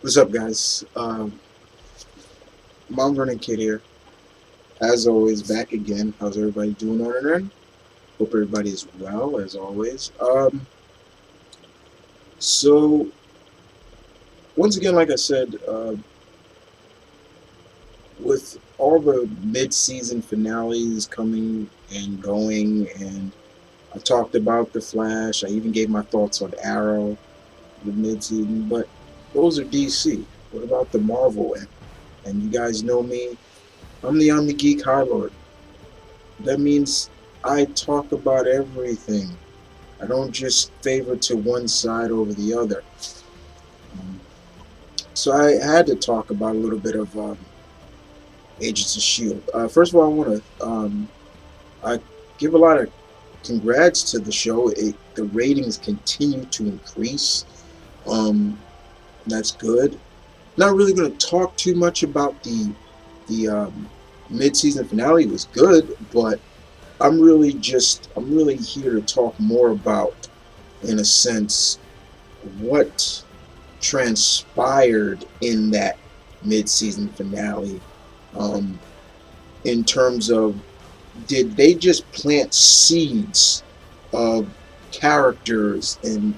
What's up, guys? Mom Running Kid here. As always, back again. How's everybody doing on their end? Hope everybody is well, as always. So once again, like I said, with all the mid-season finales coming and going, and I talked about the Flash. I even gave my thoughts on Arrow, the mid-season. But those are DC. What about the Marvel end? And you guys know me. I'm the Omni Geek Highlord. That means I talk about everything. I don't just favor to one side over the other. Um, so I had to talk about a little bit of Agents of S.H.I.E.L.D. First of all, I want to I give a lot of congrats to the show. The ratings continue to increase. That's good. Not really going to talk too much about the mid-season finale. It was good, but I'm really here to talk more about, in a sense, what transpired in that mid-season finale. In terms of, did they just plant seeds of characters and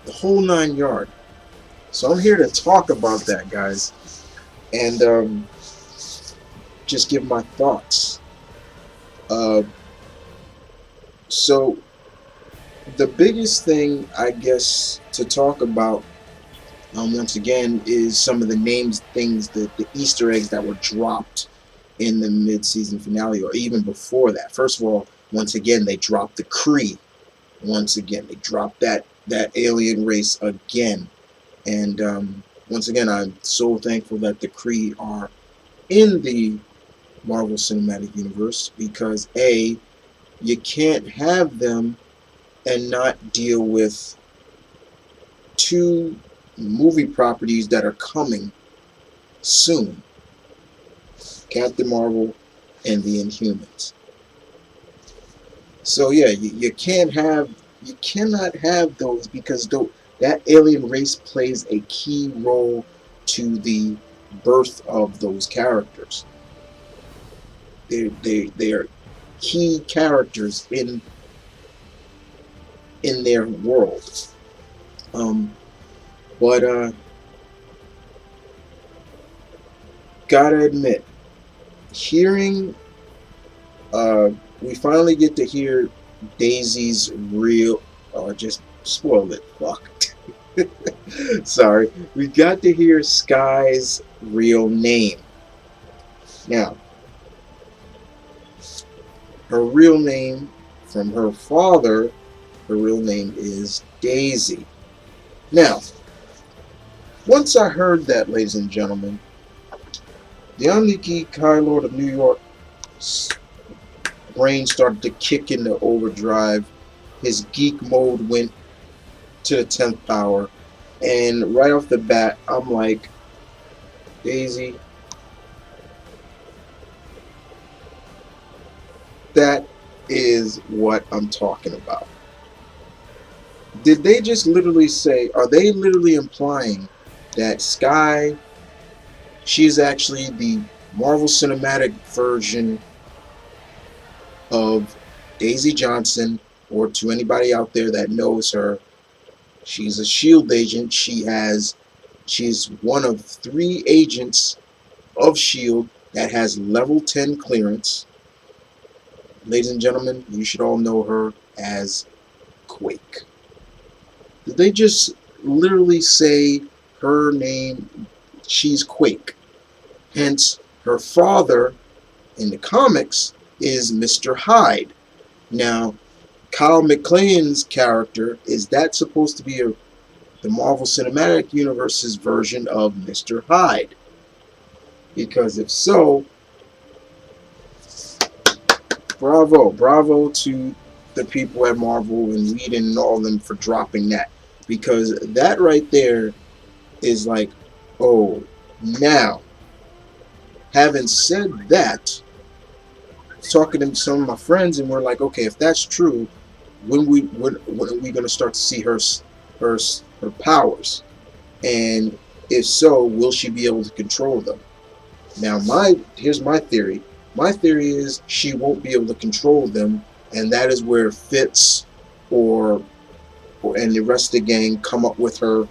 the whole 9 yards? So I'm here to talk about that, guys, and just give my thoughts. So the biggest thing, I guess, to talk about, once again, is some of the things, the Easter eggs that were dropped in the mid-season finale, or even before that. First of all, once again, they dropped the Kree. Once again, they dropped that alien race again. And once again, I'm so thankful that the Kree are in the Marvel Cinematic Universe, because A, you can't have them and not deal with two movie properties that are coming soon: Captain Marvel and the Inhumans. So yeah, you cannot have those, because that alien race plays a key role to the birth of those characters. They are key characters in their world. But gotta admit, hearing we finally get to hear Daisy's real, just spoil it, fuck. Sorry, we got to hear Sky's real name. Now, her real name from her father, her real name is Daisy. Now, once I heard that, ladies and gentlemen, the Omni Geek Highlord of New York brain started to kick into overdrive. His geek mode went to the 10th power, and right off the bat, I'm like, Daisy, that is what I'm talking about. Did they just literally say, are they literally implying that Sky, she's actually the Marvel Cinematic version of Daisy Johnson? Or to anybody out there that knows her, she's a S.H.I.E.L.D. agent. She's one of 3 agents of S.H.I.E.L.D. that has level 10 clearance. Ladies and gentlemen, you should all know her as Quake. Did they just literally say her name? She's Quake. Hence, her father in the comics is Mr. Hyde. Now, Kyle MacLachlan's character, is that supposed to be the Marvel Cinematic Universe's version of Mr. Hyde? Because if so, bravo to the people at Marvel and Whedon and all of them for dropping that. Because that right there is like, oh, now, having said that, talking to some of my friends, and we're like, okay, if that's true, when are we going to start to see her powers? And If so, will she be able to control them? Now, here's my theory. My theory is she won't be able to control them, and that is where Fitz or and the rest of the gang come up with her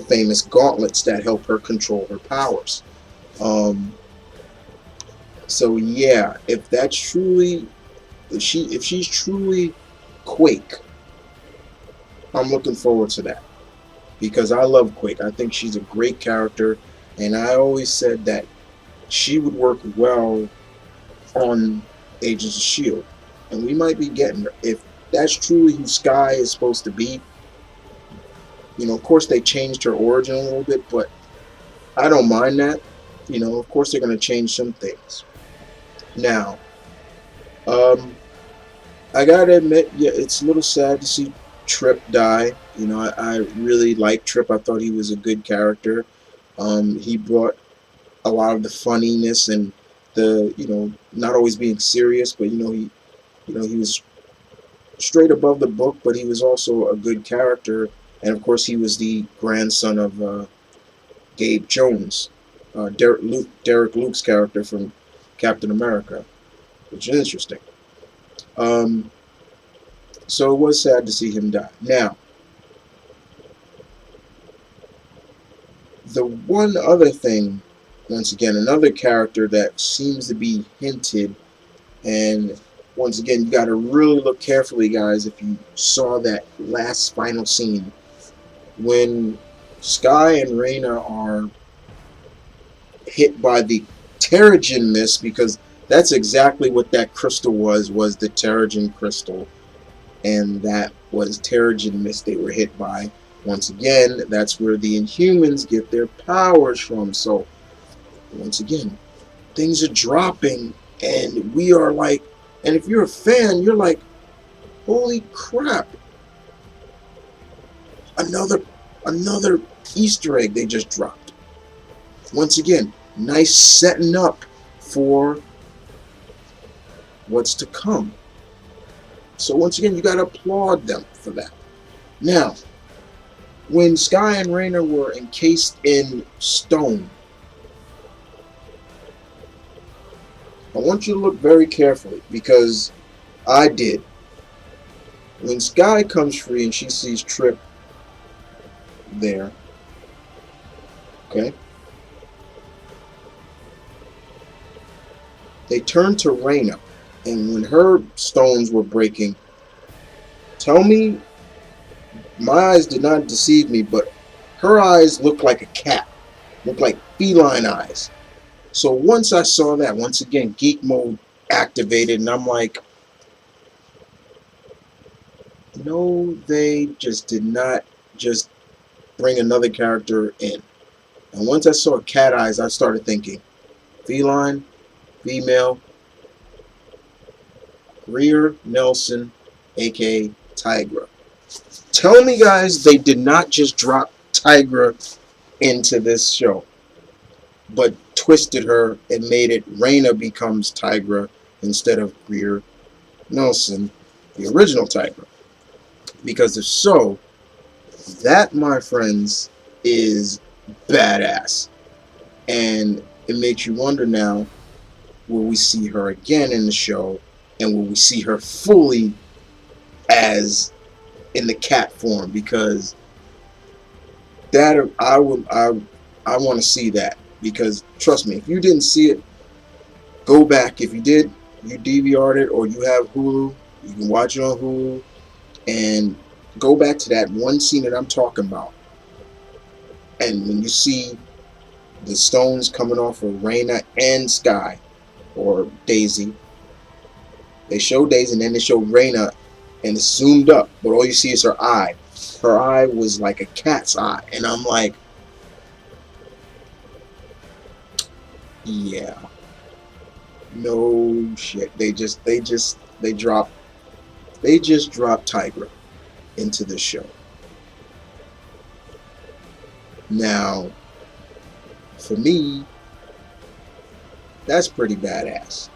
famous gauntlets that help her control her powers. Um, so yeah, if she's truly Quake, I'm looking forward to that because I love Quake. I think she's a great character, and I always said that she would work well on Agents of S.H.I.E.L.D. And we might be getting her. If that's truly who Sky is supposed to be, of course they changed her origin a little bit, but I don't mind that. Of course they're going to change some things. Now, I gotta admit, yeah, it's a little sad to see Trip die. I really liked Trip. I thought he was a good character. He brought a lot of the funniness and the, not always being serious, but he was straight above the book, but he was also a good character. And of course, he was the grandson of Gabe Jones, Derek Luke's character from Captain America, which is interesting. So it was sad to see him die. Now, the one other thing, once again, another character that seems to be hinted, and once again, you got to really look carefully, guys, if you saw that last final scene when Sky and Raina are hit by the Terrigen mist, because that's exactly what that crystal was the Terrigen crystal, and that was Terrigen mist they were hit by. Once again, that's where the Inhumans get their powers from. So, once again, things are dropping, and we are like, and if you're a fan, you're like, holy crap, another Easter egg they just dropped. Once again, nice setting up for what's to come. So once again, you got to applaud them for that. Now, when Sky and Raina were encased in stone, I want you to look very carefully, because I did. When Sky comes free and she sees Trip there, okay, they turned to Raina, and when her stones were breaking, tell me, my eyes did not deceive me, but her eyes looked like a cat, looked like feline eyes. So once I saw that, once again, geek mode activated, and I'm like, no, they just did not just bring another character in. And once I saw cat eyes, I started thinking, feline, female, Greer Nelson, aka Tigra. Tell me, guys, they did not just drop Tigra into this show, but twisted her and made it Raina becomes Tigra instead of Greer Nelson, the original Tigra. Because if so, that, my friends, is badass. And it makes you wonder now, will we see her again in the show? And will we see her fully as in the cat form? Because that I want to see that. Because trust me, if you didn't see it, go back. If you did, you DVR'd it, or you have Hulu, you can watch it on Hulu, and go back to that one scene that I'm talking about. And when you see the stones coming off of Raina and Sky, or Daisy, they show Daisy and then they show Raina, and it's zoomed up, but all you see is her eye. Her eye was like a cat's eye, and I'm like, yeah, no shit. They just dropped Tigra into the show. Now, for me, that's pretty badass.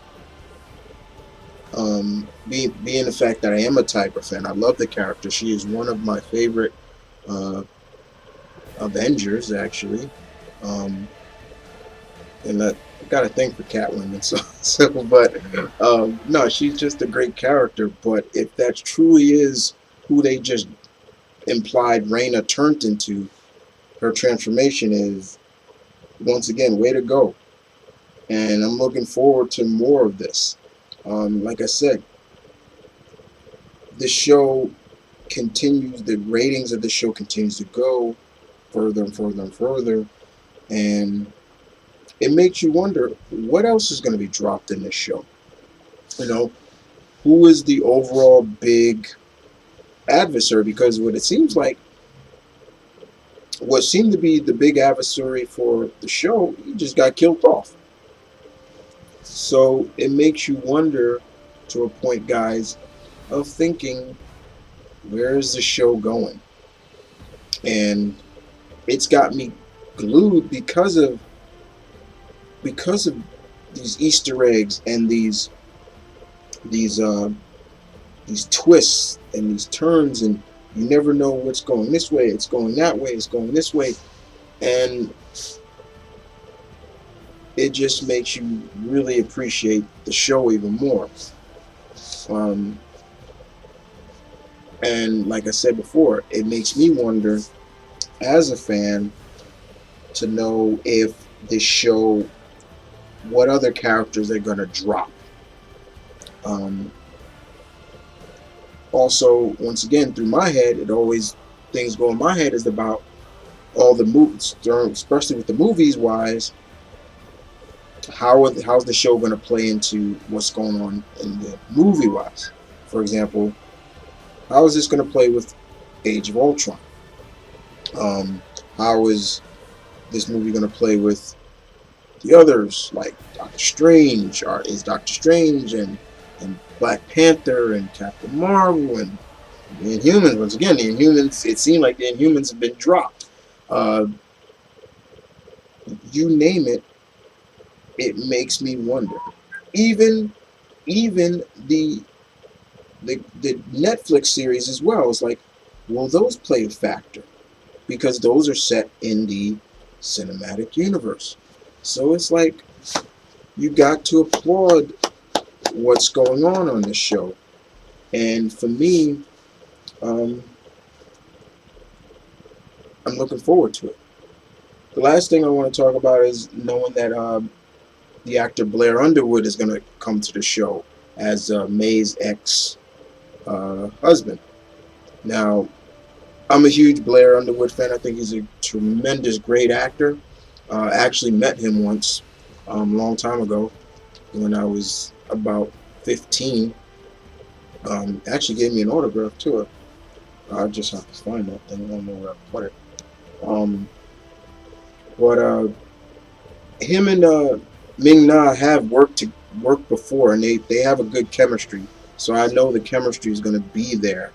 Being the fact that I am a Tigra fan, I love the character. She is one of my favorite Avengers, actually. Um, and I got a thing for Catwoman, but no, she's just a great character. But if that truly is who they just implied Raina turned into, her transformation is, once again, way to go. And I'm looking forward to more of this. Like I said, the show continues, the ratings of the show continues to go further and further and further, and it makes you wonder what else is going to be dropped in this show. You know, who is the overall big adversary? Because what it seems like, what seemed to be the big adversary for the show, he just got killed off. So it makes you wonder, to a point, guys, of thinking, where is the show going? And it's got me glued because of these Easter eggs and these uh, these twists and these turns, and you never know what's going this way, it's going that way, it's going this way, and it just makes you really appreciate the show even more. Um, and like I said before, it makes me wonder, as a fan, to know if this show, what other characters they're gonna drop. Um, Also, once again, through my head, it always, things go in my head is about all the movies, especially with the movies wise. How's the show going to play into what's going on in the movie wise? For example, how is this going to play with Age of Ultron? Um, how is this movie going to play with the others, like Doctor Strange? Or is Doctor Strange and Black Panther and Captain Marvel and the Inhumans? Once again, the Inhumans. It seemed like the Inhumans have been dropped. Uh, you name it, it makes me wonder. Even even the Netflix series as well is like, will those play a factor? Because those are set in the cinematic universe. So it's like, you got to applaud what's going on this show. And for me, um, I'm looking forward to it. The last thing I want to talk about is knowing that the actor Blair Underwood is going to come to the show as May's ex husband. Now, I'm a huge Blair Underwood fan. I think he's a tremendous, great actor. I actually met him once, a long time ago, when I was about 15. Actually gave me an autograph too. I just have to find that thing. I don't know where I put it. Um, but him and Ming-Na have worked before, and they have a good chemistry. So I know the chemistry is going to be there.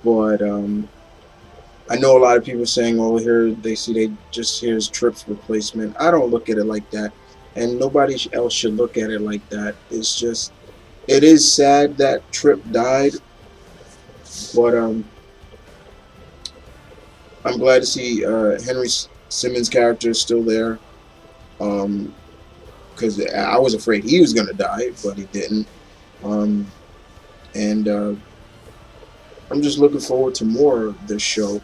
But I know a lot of people saying, "Oh, here they see they just here's Tripp's replacement." I don't look at it like that, and nobody else should look at it like that. It's just, it is sad that Tripp died, but I'm glad to see Henry Simmons' character is still there. Because I was afraid he was gonna die, but he didn't. Um, and I'm just looking forward to more of this show.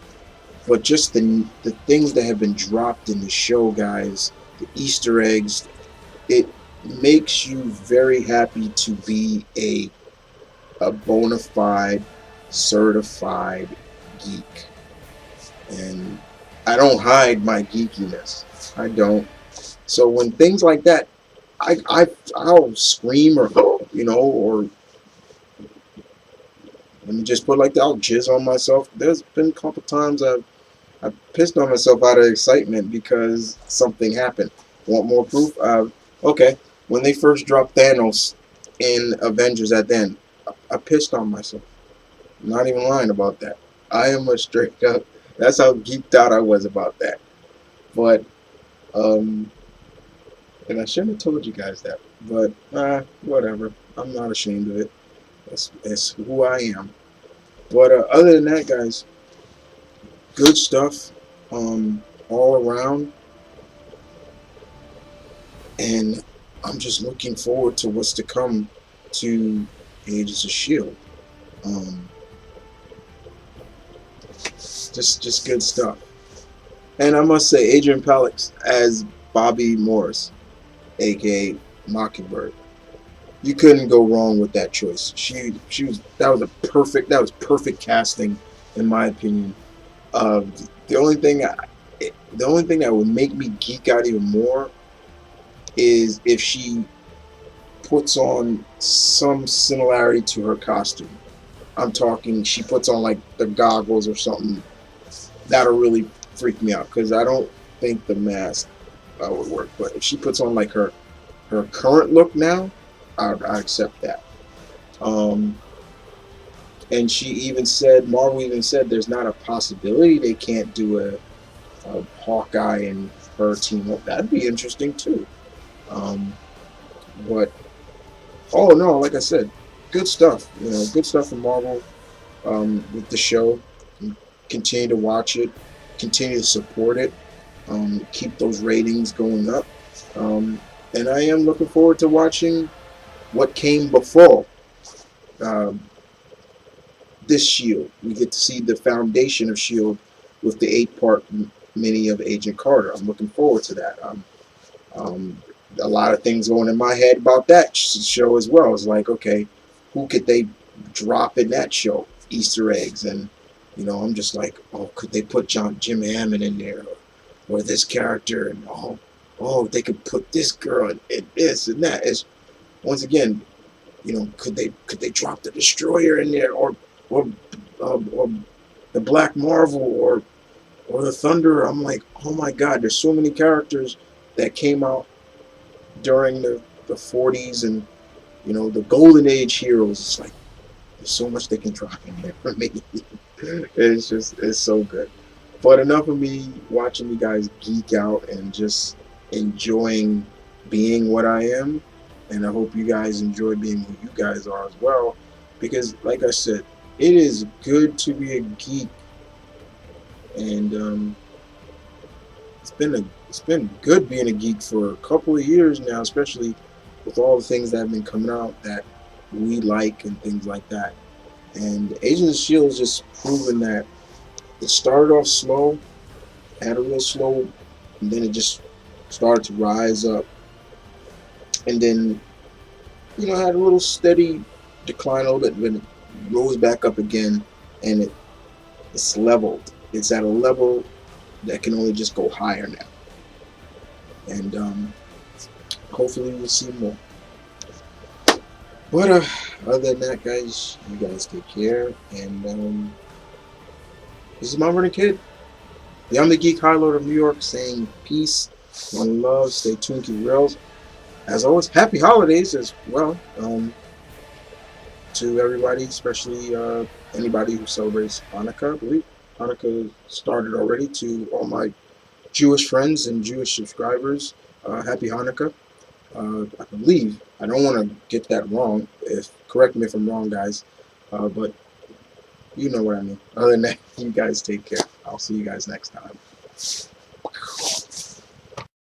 But just the things that have been dropped in the show, guys, the Easter eggs, it makes you very happy to be a bona fide, certified geek. And I don't hide my geekiness. I don't. So when things like that, I'll scream, or or let me just put it like that, I'll jizz on myself. There's been a couple times I pissed on myself out of excitement because something happened. Want more proof? Okay. When they first dropped Thanos in Avengers at the end, I pissed on myself. I'm not even lying about that. I am a straight up. That's how geeked out I was about that. But um, and I shouldn't have told you guys that. But whatever. I'm not ashamed of it. That's who I am. But other than that, guys, good stuff all around. and I'm just looking forward to what's to come to Agents of S.H.I.E.L.D. Um, just good stuff. And I must say, Adrian Palix as Bobby Morris, aka Mockingbird. You couldn't go wrong with that choice. She was that was perfect casting in my opinion. The only thing the only thing that would make me geek out even more is if she puts on some similarity to her costume. I'm talking she puts on like the goggles or something. That'll really freak me out because I don't think the mask would work. But if she puts on like her current look now, I accept that. Um, and she even said, Marvel even said, there's not a possibility they can't do a Hawkeye and her team up. That'd be interesting too. Um, but oh no, like I said, good stuff. You know, good stuff from Marvel with the show. Continue to watch it, continue to support it, keep those ratings going up. And I am looking forward to watching what came before um, this Shield. We get to see the foundation of Shield with the 8-part mini of Agent Carter. I'm looking forward to that. Um, a lot of things going in my head about that show as well. It's like, okay, who could they drop in that show? Easter eggs, and I'm just like, oh, could they put Jim Hammond in there, or this character, and they could put this girl in this and that. Is once again, could they drop the Destroyer in there, or the Black Marvel, or the Thunder? I'm like, oh my God, there's so many characters that came out during the 40s and the golden age heroes. It's like there's so much they can drop in there for me. It's so good. But enough of me watching you guys geek out and just enjoying being what I am. And I hope you guys enjoy being who you guys are as well. Because like I said, it is good to be a geek. And it's been good being a geek for a couple of years now, especially with all the things that have been coming out that we like and things like that. And Agents of S.H.I.E.L.D. has just proven that it started off slow, had a real slow, and then it just started to rise up, and then had a little steady decline a little bit, but it rose back up again, and it's leveled. It's at a level that can only just go higher now, and hopefully we'll see more. But other than that, guys, you guys take care, and this is my running kid, the Omni Geek Highlord of New York, saying peace, one love, stay tuned to the rails. As always, happy holidays as well to everybody, especially anybody who celebrates Hanukkah. I believe Hanukkah started already. To all my Jewish friends and Jewish subscribers, happy Hanukkah. I believe, I don't want to get that wrong. Correct me if I'm wrong, guys, but you know what I mean. Other than that, you guys take care. I'll see you guys next time.